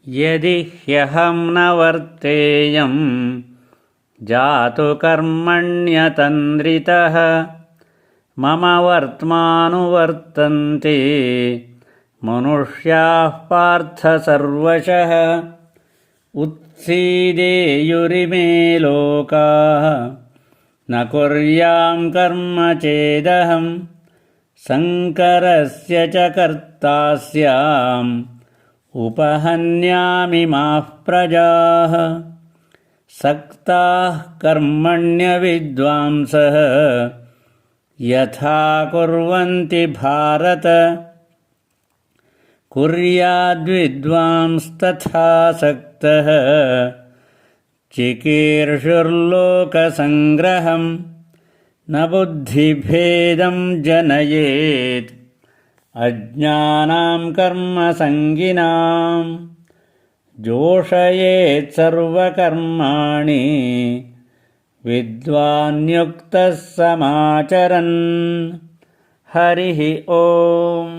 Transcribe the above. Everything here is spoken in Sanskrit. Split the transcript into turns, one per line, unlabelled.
यदि ह्यहं न वर्तेयं जातु कर्मण्यतन्द्रितः मम वर्त्मानुवर्तन्ते मनुष्याः पार्थ सर्वशः उत्सीदेयुरिमे लोकाः न कुर्यां कर्म चेदहं संकरस्य च कर्ता स्याम् उपहन्यामि माः प्रजाः सक्ताः कर्मण्यविद्वांसः यथा कुर्वन्ति भारत कुर्याद्विद्वांस्तथा सक्तः चिकीर्षुर्लोकसङ्ग्रहं न बुद्धिभेदं जनयेत् अज्ञानां कर्मसङ्गिनां जोषयेत् सर्वकर्माणि विद्वान् युक्तः समाचरन् हरिः ओम्।